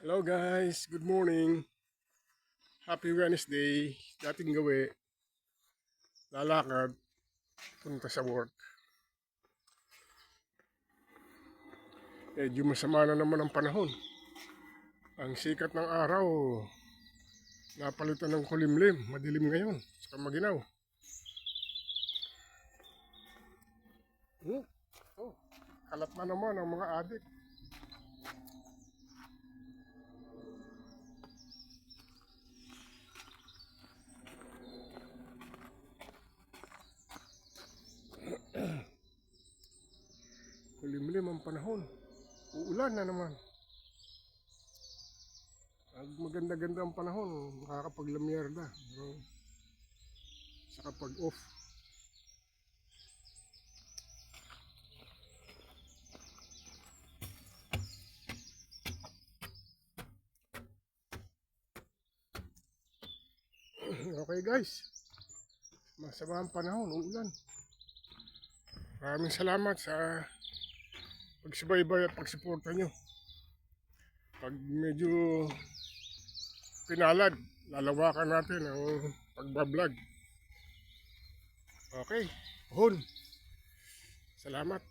Hello guys, good morning. Happy Wednesday. Dating gawi, lalakad, punta sa work. Medyo masama na naman ang panahon. Ang sikat ng araw, napalitan ng kulimlim, madilim ngayon, saka maginaw. Oh, kalat na naman ang mga adik. Kulimlim ang panahon. Uulan na naman. Pag maganda-ganda ang panahon, makakapaglamyerda. Saka pag off. Okay guys, masama ang panahon, uulan. Maraming salamat sa pagsubaybay at pagsuporta nyo. Pag medyo pinalad, lalawakan natin ang pagbablog. Okay, hon. Salamat.